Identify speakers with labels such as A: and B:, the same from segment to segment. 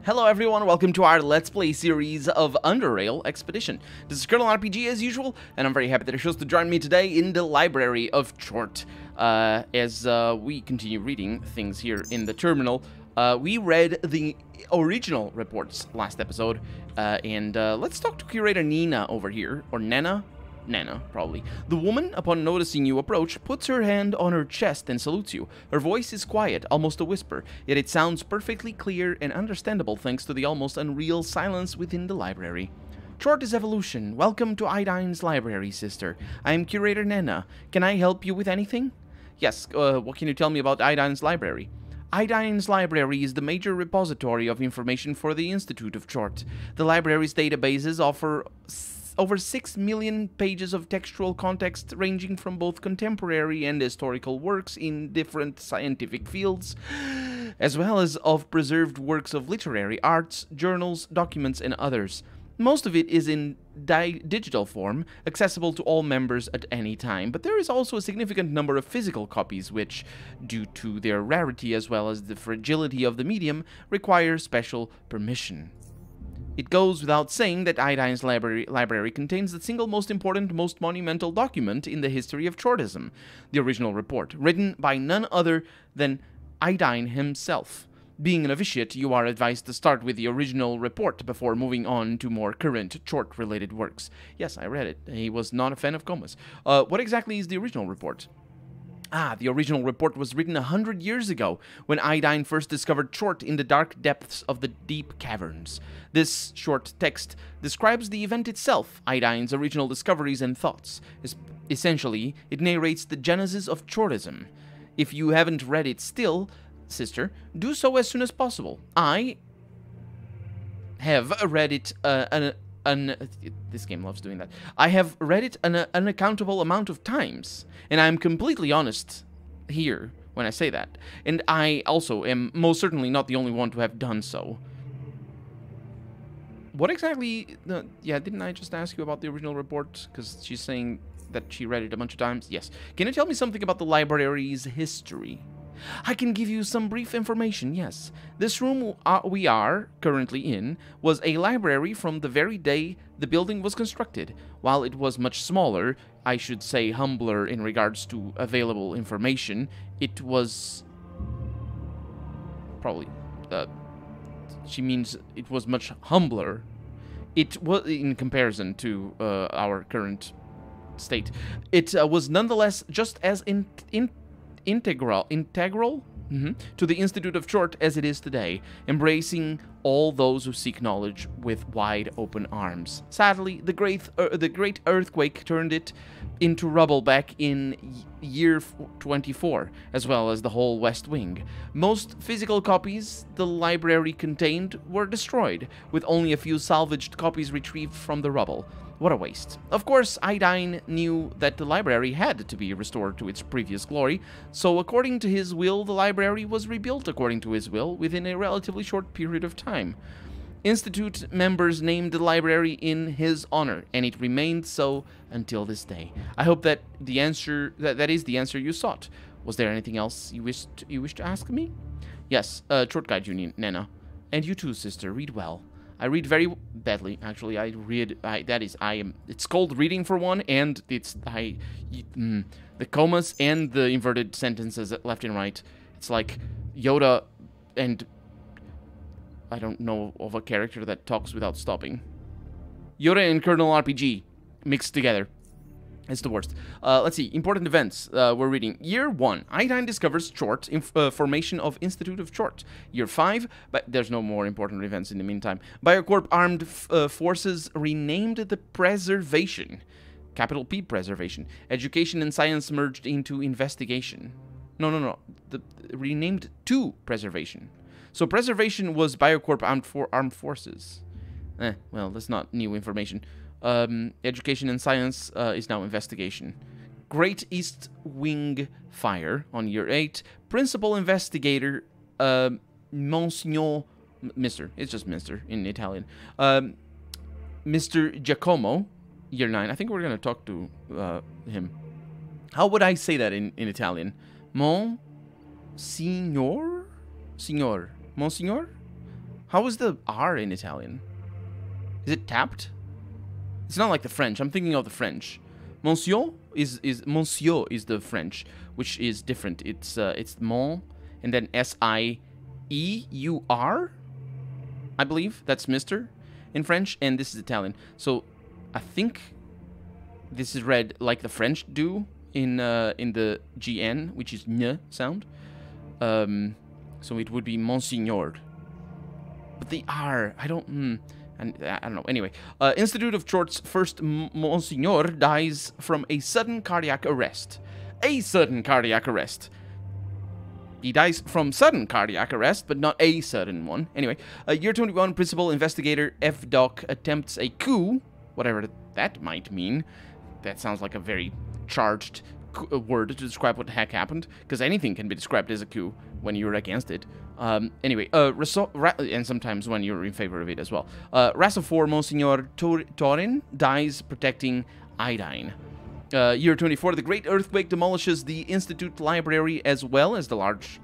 A: Hello everyone, welcome to our Let's Play series of Underrail Expedition. This is Colonel RPG as usual, and I'm very happy that you chose to join me today in the Library of Chort. As we continue reading things here in the terminal, we read the original reports last episode, and let's talk to Curator Nina over here, or Nana? Nana, probably. The woman, upon noticing you approach, puts her hand on her chest and salutes you. Her voice is quiet, almost a whisper, yet it sounds perfectly clear and understandable thanks to the almost unreal silence within the library. Chort is evolution. Welcome to Iodine's library, sister. I am Curator Nana. Can I help you with anything? Yes, what can you tell me about Iodine's library? Iodine's library is the major repository of information for the Institute of Chort. The library's databases offer over 6 million pages of textual context ranging from both contemporary and historical works in different scientific fields, as well as of preserved works of literary arts, journals, documents, and others. Most of it is in digital form, accessible to all members at any time, but there is also a significant number of physical copies which, due to their rarity as well as the fragility of the medium, require special permission. It goes without saying that Iodine's library contains the single most important, most monumental document in the history of Chortism, the original report, written by none other than Iodine himself. Being a novitiate, you are advised to start with the original report before moving on to more current Chort-related works. Yes, I read it. He was not a fan of commas. What exactly is the original report? The original report was written 100 years ago, when Iodine first discovered Chort in the dark depths of the deep caverns. This short text describes the event itself, Iodine's original discoveries and thoughts. Essentially, it narrates the genesis of Chortism. If you haven't read it still, sister, do so as soon as possible. I have read it this game loves doing that. I have read it an unaccountable amount of times, and I'm completely honest here when I say that. And I also am most certainly not the only one to have done so. What exactly... yeah, didn't I just ask you about the original report? Because she's saying that she read it a bunch of times. Yes. Can you tell me something about the library's history? I can give you some brief information, yes. This room we are currently in was a library from the very day the building was constructed. While it was much smaller, I should say humbler in regards to available information, it was... probably... she means it was much humbler. It was in comparison to our current state. It was nonetheless just as integral to the Institute of Chort as it is today, embracing all those who seek knowledge with wide open arms. Sadly, the great earthquake turned it into rubble back in year 24, as well as the whole West Wing. Most physical copies the library contained were destroyed, with only a few salvaged copies retrieved from the rubble. What a waste. Of course, Iodine knew that the library had to be restored to its previous glory, so according to his will, the library was rebuilt according to his will within a relatively short period of time. Institute members named the library in his honor, and it remained so until this day. I hope that the answer that is the answer you sought. Was there anything else you wish to ask me? Yes, Chort Guide Union, Nana. And you too, sister, read well. I read very badly, actually. It's called reading for one, and the commas and the inverted sentences left and right. It's like Yoda and I don't know of a character that talks without stopping. Yoda and Colonel RPG mixed together. It's the worst. Let's see. Important events. We're reading. Year 1. Iodine discovers Chort. Formation of Institute of Chort. Year 5. But there's no more important events in the meantime. Biocorp Armed Forces renamed the Preservation. Capital P, Preservation. Education and Science merged into Investigation. No. Renamed to Preservation. So Preservation was Biocorp Armed Forces. Well, that's not new information. Education and Science is now Investigation. Great East Wing Fire on year 8. Principal Investigator, Monsignor... Mr. It's just Mr. in Italian. Mr. Giacomo, year 9. I think we're going to talk to him. How would I say that in Italian? Monsignor? Monsignor? How is the R in Italian? Is it tapped? It's not like the French. I'm thinking of the French. Monsieur is Monsieur is the French, which is different. It's mon and then S-I-E-U-R, I believe. That's Mr. in French, and this is Italian. So I think this is read like the French do in the GN, which is N sound. So it would be Monsignor. But the R, I don't know. Anyway, Institute of Chort's first Monsignor dies from a sudden cardiac arrest. A sudden cardiac arrest. He dies from sudden cardiac arrest, but not a sudden one. Anyway, year 21, principal investigator F. Doc attempts a coup, whatever that might mean. That sounds like a very charged word to describe what the heck happened, because anything can be described as a coup when you're against it. Anyway, and sometimes when you're in favor of it as well. Rassofor Monsignor Torin dies protecting Iodine. Year 24, the Great Earthquake demolishes the Institute Library as well as the large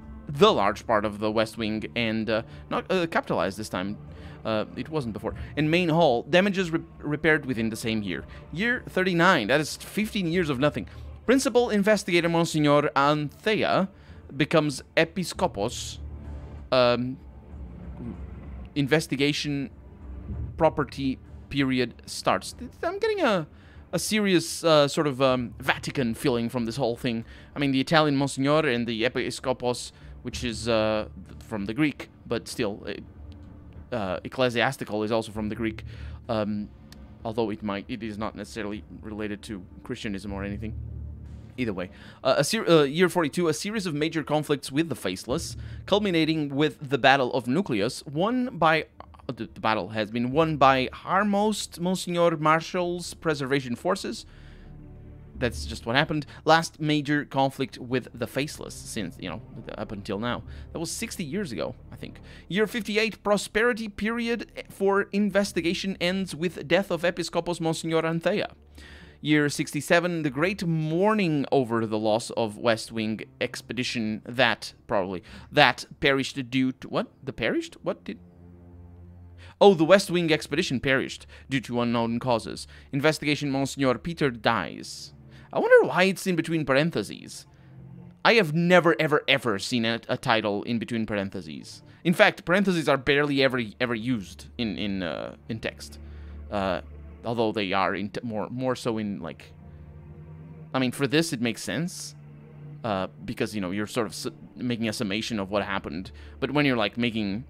A: part of the West Wing, and not capitalized this time. It wasn't before. And Main Hall, damages repaired within the same year. Year 39, that is 15 years of nothing. Principal investigator Monsignor Anthea becomes episcopos. Investigation property period starts. I'm getting a serious sort of Vatican feeling from this whole thing. I mean, the Italian Monsignor and the episcopos, which is from the Greek, but still, ecclesiastical is also from the Greek, although it is not necessarily related to Christianism or anything. Either way, year 42, a series of major conflicts with the Faceless, culminating with the Battle of Nucleus, the battle has been won by Harmost Monsignor Marshall's Preservation Forces. That's just what happened. Last major conflict with the Faceless since, up until now. That was 60 years ago, I think. Year 58, prosperity period for investigation ends with death of Episcopos Monsignor Anthea. Year 67, the great mourning over the loss of West Wing expedition that perished due to... What? The perished? What did... Oh, the West Wing expedition perished due to unknown causes. Investigation Monsignor Peter dies. I wonder why it's in between parentheses. I have never, ever, ever seen a title in between parentheses. In fact, parentheses are barely ever used in text. Although they are more so in, like... I mean, for this, it makes sense. Because, you're sort of making a summation of what happened. But when you're, like, making...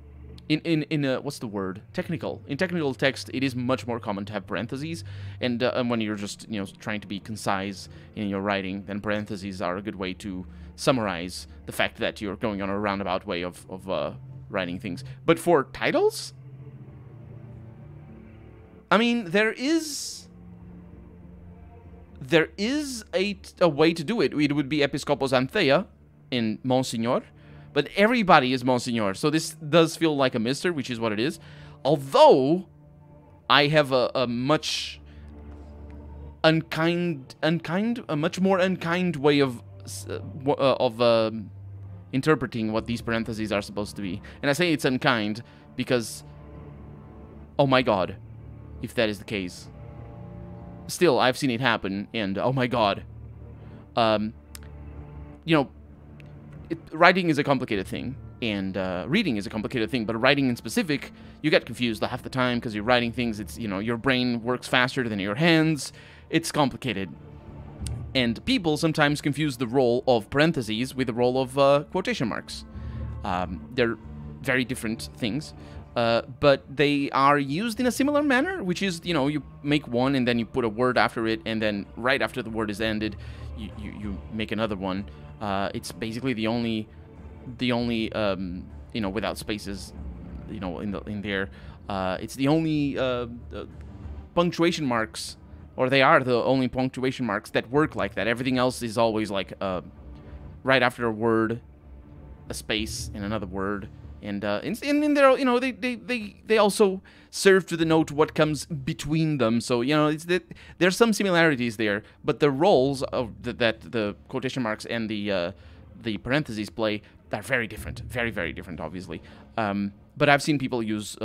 A: what's the word? Technical. In technical text, it is much more common to have parentheses. And when you're just, trying to be concise in your writing, then parentheses are a good way to summarize the fact that you're going on a roundabout way of writing things. But for titles... I mean, there is a way to do it. It would be Episcopos Anthea in Monsignor, but everybody is Monsignor, so this does feel like a mister, which is what it is. Although, I have a much a much more unkind way of interpreting what these parentheses are supposed to be. And I say it's unkind because, oh my god, if that is the case. Still, I've seen it happen, and oh my god. Writing is a complicated thing, and reading is a complicated thing, but writing in specific, you get confused half the time because you're writing things, it's, your brain works faster than your hands, it's complicated. And people sometimes confuse the role of parentheses with the role of quotation marks. They're very different things. But they are used in a similar manner, which is, you make one and then you put a word after it, and then right after the word is ended, you make another one. It's basically the only without spaces, in there. It's the only punctuation marks, or they are the only punctuation marks that work like that. Everything else is always like right after a word, a space, and another word. And in there, they also serve to denote what comes between them. So, there's some similarities there, but the roles of that the quotation marks and the parentheses play They're very different. Very, very different, obviously. But I've seen people use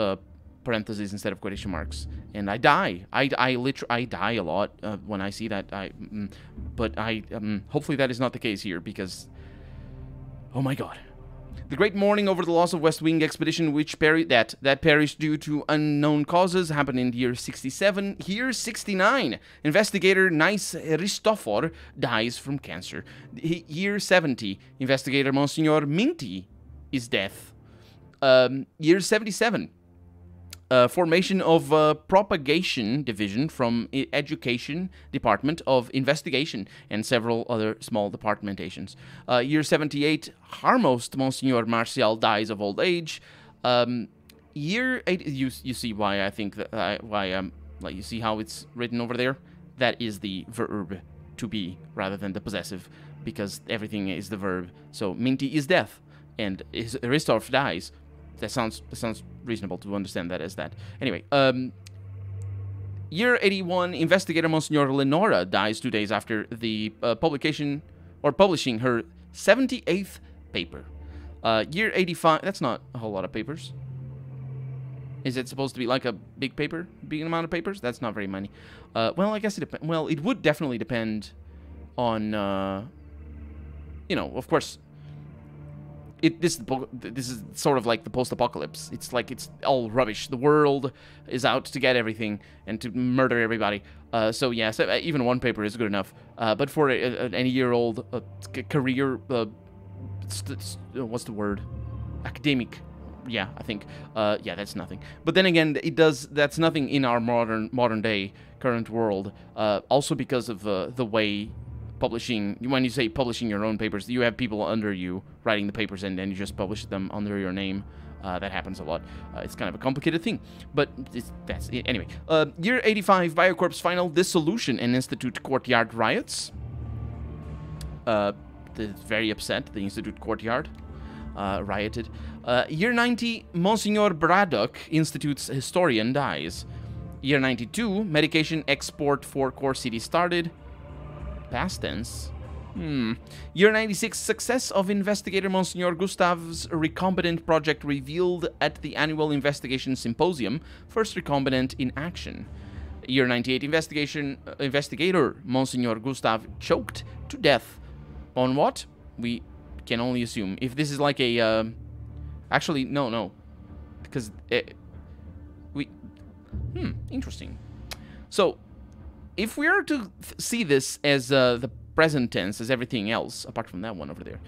A: parentheses instead of quotation marks, and I die. I literally die a lot when I see that. But hopefully that is not the case here, because oh my god. The great mourning over the loss of West Wing expedition, which perished due to unknown causes, happened in the year 67. Year 69, investigator Nice Ristofor dies from cancer. Year 70, investigator Monsignor Minty is death. Year 77, formation of propagation division from education department of investigation and several other small departmentations. Year 78, Harmost Monsignor Martial dies of old age. Year 8, you see why I think that like you see how it's written over there. That is the verb to be rather than the possessive, because everything is the verb. So Minty is death and Ristorf dies. That sounds reasonable to understand that as that. Anyway, year 81, investigator Monsignor Lenora dies 2 days after the publishing her 78th paper. Year 85, that's not a whole lot of papers. Is it supposed to be like a big amount of papers? That's not very many. Well, I guess it depends. Well, it would definitely depend on, you know, of course. This is sort of like the post-apocalypse. It's like it's all rubbish. The world is out to get everything and to murder everybody. So yeah, so even one paper is good enough. But for an 80-year-old career, what's the word? Academic. Yeah, I think. Yeah, that's nothing. But then again, that's nothing in our modern day current world. Also because of the way publishing, when you say publishing your own papers, you have people under you writing the papers and then you just publish them under your name. That happens a lot. It's kind of a complicated thing, but that's it. Anyway, year 85, Biocorp's final dissolution and Institute Courtyard riots. They're very upset. The Institute Courtyard rioted. Year 90, Monsignor Braddock, Institute's historian, dies. Year 92, medication export for core city started. Past tense. Year 96, success of investigator Monsignor Gustav's recombinant project revealed at the annual investigation symposium. First recombinant in action. Year 98, investigator Monsignor Gustav choked to death. On what? We can only assume. If this is like a, actually, no. Because, interesting. So, if we are to see this as the present tense, as everything else, apart from that one over there,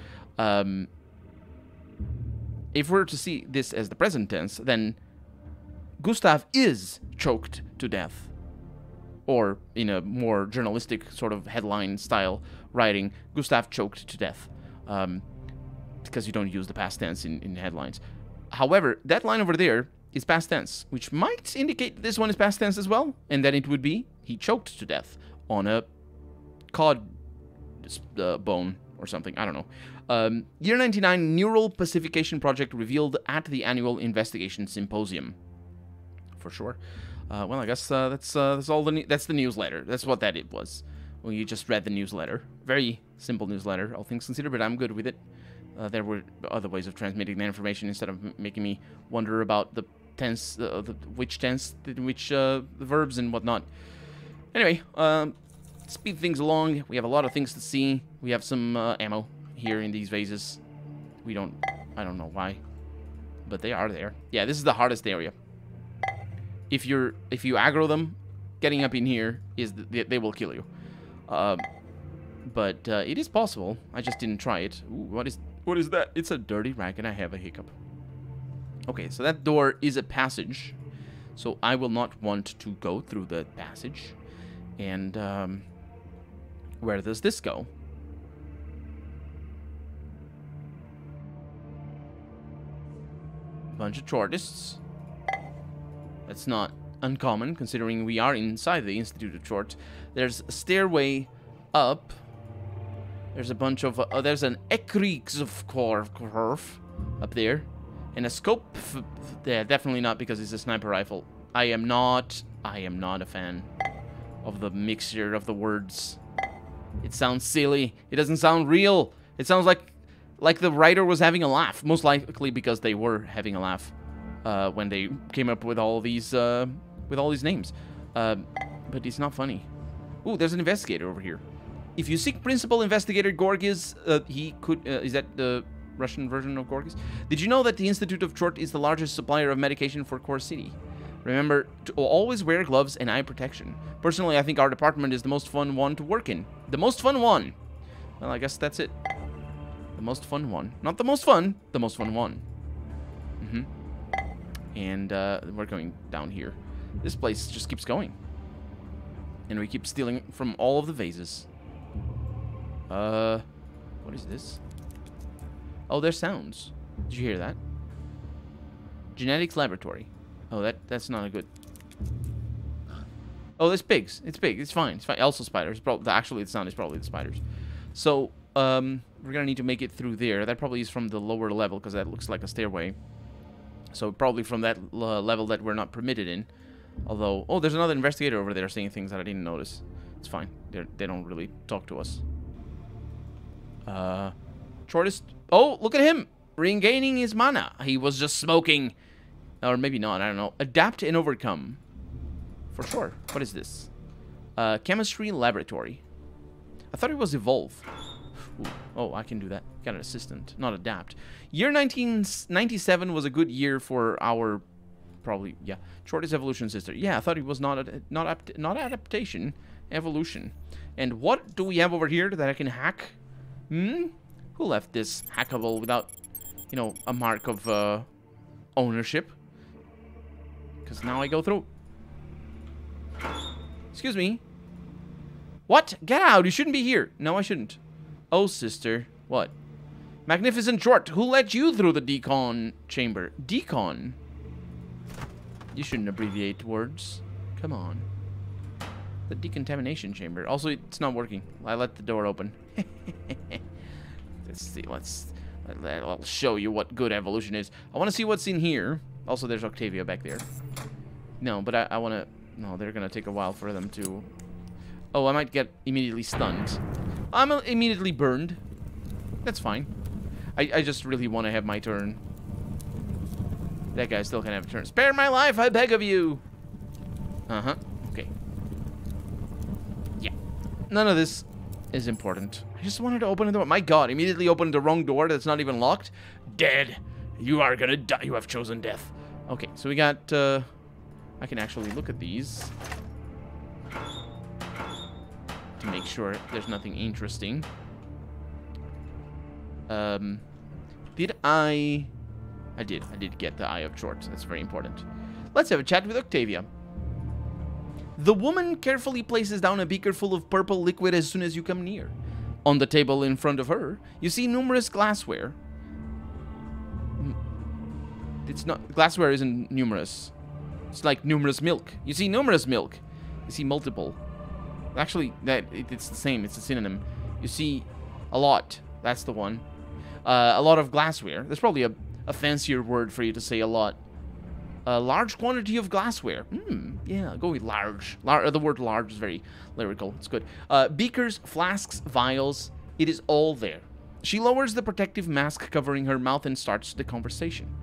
A: if we're to see this as the present tense, then Gustav is choked to death. Or, in a more journalistic sort of headline style writing, Gustav choked to death. Because you don't use the past tense in headlines. However, that line over there is past tense, which might indicate this one is past tense as well, and then it would be he choked to death on a cod bone or something. I don't know. Year 99, Neural Pacification Project revealed at the annual investigation symposium. For sure. Well, I guess that's all that's the newsletter. That's what that it was. Well, you just read the newsletter. Very simple newsletter, all things considered, but I'm good with it. There were other ways of transmitting the information instead of making me wonder about the tense, which tense, which the verbs and whatnot. Anyway, speed things along. We have a lot of things to see. We have some ammo here in these vases. I don't know why, but they are there. Yeah, this is the hardest area. If you aggro them, getting up in here they will kill you. But it is possible. I just didn't try it. Ooh, what is that? It's a dirty rag and I have a hiccup. Okay, so that door is a passage. So I will not want to go through the passage. And where does this go? Bunch of Chortists. That's not uncommon, considering we are inside the Institute of Chort. There's a stairway up. There's a bunch of... there's an Ekriegskorf up there. And a scope... Yeah, definitely not because it's a sniper rifle. I am not a fan of the mixture of the words. It sounds silly. It doesn't sound real. It sounds like Like the writer was having a laugh, most likely because they were having a laugh when they came up with all these names. But it's not funny. Ooh, there's an investigator over here. If you seek Principal Investigator Gorgias, he could... is that the Russian version of Gorgias? Did you know that the Institute of Chort is the largest supplier of medication for Core City? Remember to always wear gloves and eye protection. Personally, I think our department is the most fun one to work in. The most fun one! Well, I guess that's it. The most fun one. Not the most fun, the most fun one. And we're going down here. This place just keeps going. And we keep stealing from all of the vases. What is this? Oh, there's sounds. Did you hear that? Genetics laboratory. Oh, that's not a good... Oh, there's pigs. It's big. It's fine. It's fine. Also spiders. Actually, the sound is probably the spiders. So, we're gonna need to make it through there. That probably is from the lower level, because that looks like a stairway. So, probably from that level that we're not permitted in. Although... Oh, there's another investigator over there saying things that I didn't notice. It's fine. They don't really talk to us. Shortest... Oh, look at him! Regaining his mana. He was just smoking. Or maybe not, I don't know. Adapt and overcome. For sure. What is this? Chemistry laboratory. I thought it was evolve. Ooh. Oh, I can do that. Got an assistant, not adapt. Year 1997 was a good year for our... Probably, yeah. Shortest evolution sister. Yeah, I thought it was not adaptation. Evolution. And what do we have over here that I can hack? Who left this hackable without, you know, a mark of ownership? Because now I go through. Excuse me. What? Get out. You shouldn't be here. No, I shouldn't. Oh, sister. What? Magnificent Short. Who let you through the decon chamber? Decon? You shouldn't abbreviate words. Come on. The decontamination chamber. Also, it's not working. I let the door open. Let's see. I'll show you what good evolution is. I want to see what's in here. Also, there's Octavia back there. No, but I want to... No, they're going to take a while for them to... Oh, I might get immediately stunned. I'm immediately burned. That's fine. I just really want to have my turn. That guy still can have a turn. Spare my life, I beg of you. Uh-huh. Okay. Yeah. None of this is important. I just wanted to open the door. My god, immediately opened the wrong door that's not even locked. Dead. You are gonna die. You have chosen death. Okay, so we got, I can actually look at these. To make sure there's nothing interesting. Did I did get the Eye of Chort. That's very important. Let's have a chat with Octavia. The woman carefully places down a beaker full of purple liquid as soon as you come near. On the table in front of her, you see numerous glassware. It's not... Glassware isn't numerous. It's like numerous milk. You see numerous milk. You see multiple. Actually, it's the same. It's a synonym. You see a lot. That's the one. A lot of glassware. There's probably a fancier word for you to say a lot. A large quantity of glassware. Yeah, go with large. The word large is very lyrical. It's good. Beakers, flasks, vials. It is all there. She lowers the protective mask covering her mouth and starts the conversation.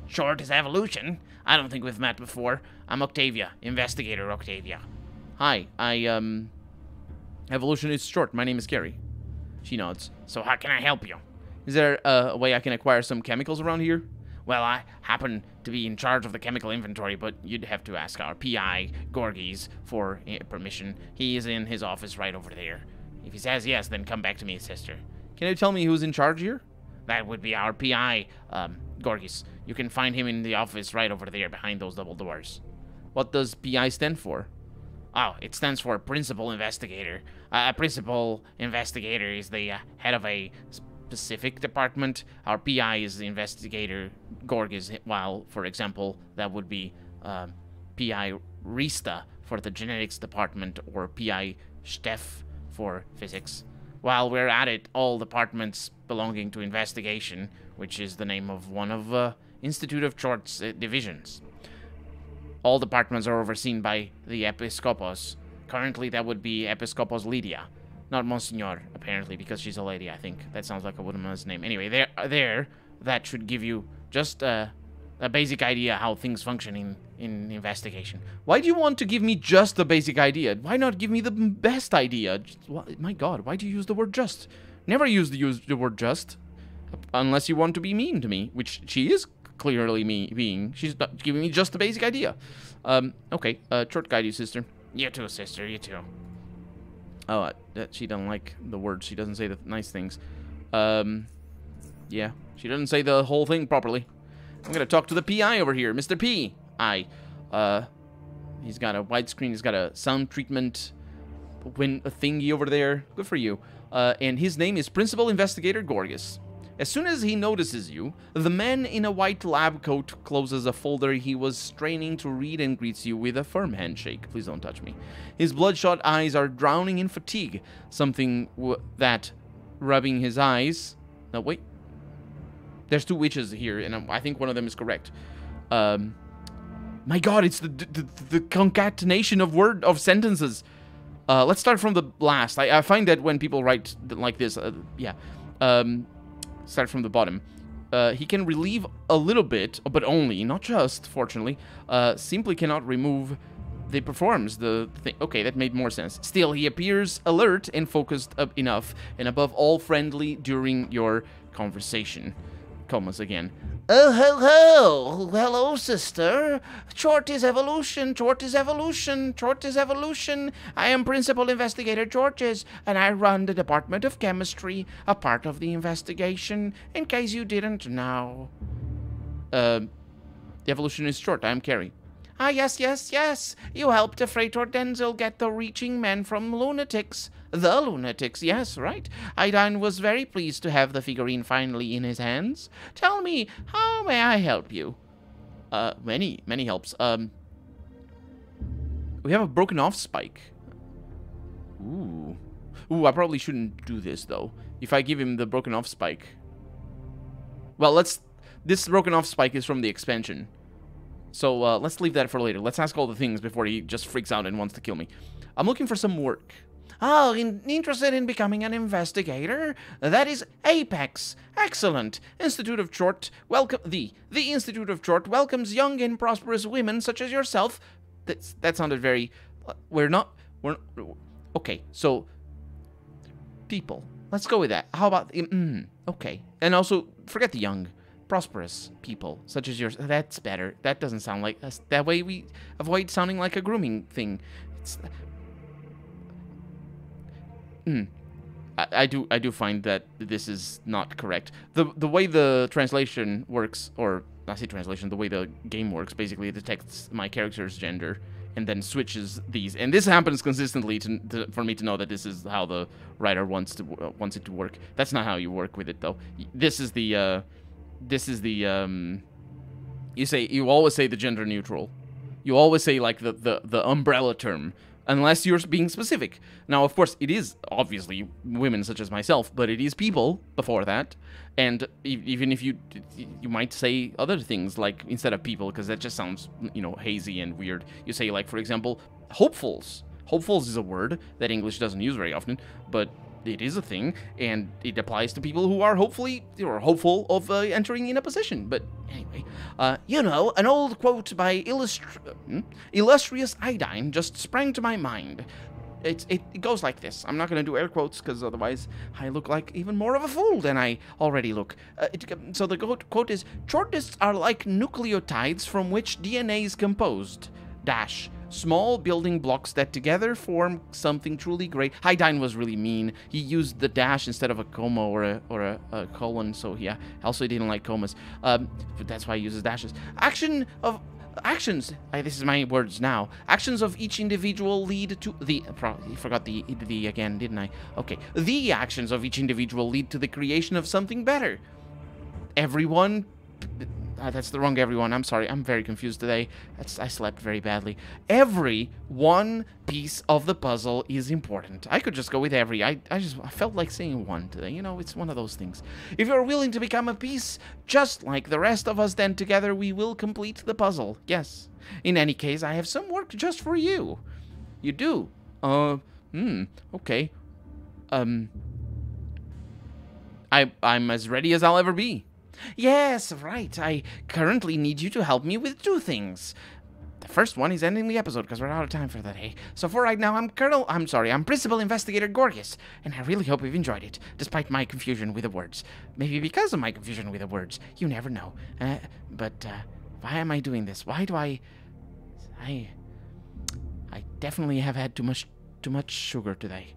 A: Short is evolution. I don't think we've met before. I'm Octavia, Investigator Octavia. Hi, Evolution is Short. My name is Gary. She nods. So how can I help you? Is there a way I can acquire some chemicals around here? Well, I happen to be in charge of the chemical inventory, but you'd have to ask our PI, Gorgies, for permission. He is in his office right over there. If he says yes, then come back to me, sister. Can you tell me who's in charge here? That would be our PI, Gorgies. You can find him in the office right over there behind those double doors. What does PI stand for? Oh, it stands for Principal Investigator. A Principal Investigator is the head of a specific department. Our PI is the Investigator Gorgies, while, for example, that would be PI Rista for the Genetics Department, or PI Steph for Physics. While we're at it, all departments belonging to Investigation, which is the name of one of Institute of Chort's divisions. All departments are overseen by the Episcopos. Currently, that would be Episcopos Lydia. Not Monsignor, apparently, because she's a lady, I think. That sounds like a woman's name. Anyway, there, that should give you just a basic idea how things function in investigation. Why do you want to give me just the basic idea? Why not give me the best idea? My God, why do you use the word just? Never use the word just, unless you want to be mean to me, which she is clearly being. She's not giving me just the basic idea. Okay, short guide you, sister. You too, sister, you too. Oh, she doesn't like the words. She doesn't say the nice things. Yeah, she doesn't say the whole thing properly. I'm gonna talk to the PI over here, Mr. P.I. He's got a widescreen. He's got a sound treatment a thingy over there. Good for you. And his name is Principal Investigator Gorgas. As soon as he notices you, the man in a white lab coat closes a folder he was straining to read and greets you with a firm handshake. Please don't touch me. His bloodshot eyes are drowning in fatigue. Something that rubbing his eyes... No, wait. There's two witches here, and I think one of them is correct. My God, it's the concatenation of sentences. Let's start from the last. I find that when people write like this, start from the bottom. He can relieve a little bit, but only, not just, fortunately. Simply cannot remove the performs the thing. Okay, that made more sense. Still, he appears alert and focused up enough, and above all friendly during your conversation. Comas again. Oh, ho, ho! Hello, sister. Chort is evolution, Chort is evolution, Chort is evolution. I am Principal Investigator Georges, and I run the Department of Chemistry, a part of the investigation, in case you didn't know. The evolution is Chort. I am Carrie. Ah, yes, yes, yes. You helped Freitor Denzel get the reaching men from lunatics. The lunatics, yes, right. Iodine was very pleased to have the figurine finally in his hands. Tell me, how may I help you? Many helps. We have a broken off spike. Ooh, I probably shouldn't do this, though. If I give him the broken off spike. Well, this broken off spike is from the expansion. So, let's leave that for later. Let's ask all the things before he just freaks out and wants to kill me. I'm looking for some work. Oh, interested in becoming an investigator? That is Apex. Excellent. Institute of Chort the Institute of Chort welcomes young and prosperous women such as yourself. That sounded very... Okay, so... People. Let's go with that. How about... okay. And also, forget the young. Prosperous people, such as yours. That's better. That doesn't sound like us. That way we avoid sounding like a grooming thing. It's... I do find that this is not correct. The way the translation works, or I say translation, the way the game works, basically it detects my character's gender and then switches these. And this happens consistently for me to know that this is how the writer wants it to work. That's not how you work with it, though. This is the you always say the gender neutral. You always say like the umbrella term, unless you're being specific. Now, of course, it is obviously women such as myself, but it is people before that. And even if you might say other things like instead of people, because that just sounds, hazy and weird. You say like, for example, hopefuls. Hopefuls is a word that English doesn't use very often, but it is a thing, and it applies to people who are hopeful of entering in a position. But anyway, an old quote by illustrious Iodine just sprang to my mind. It goes like this. I'm not going to do air quotes, because otherwise I look like even more of a fool than I already look. So the quote is, Chortists are like nucleotides from which DNA is composed. Small building blocks that together form something truly great. Iodine was really mean. He used the dash instead of a comma or a colon, so yeah. Also, he didn't like commas. But that's why he uses dashes. Actions. This is my words now. Actions of each individual lead to the... I forgot the again, didn't I? Okay. The actions of each individual lead to the creation of something better. Everyone... that's the wrong everyone. I'm sorry. I'm very confused today. I slept very badly. Every one piece of the puzzle is important. I could just go with every. I felt like saying one today. It's one of those things. If you're willing to become a piece, just like the rest of us, then together we will complete the puzzle. Yes. In any case, I have some work just for you. You do? Okay. I'm as ready as I'll ever be. Yes, right. I currently need you to help me with 2 things. The first one is ending the episode because we're out of time for the day. So for right now, I'm Principal Investigator Gorgas, and I really hope you've enjoyed it, despite my confusion with the words. Maybe because of my confusion with the words. You never know. But why am I doing this? Why do I definitely have had too much sugar today.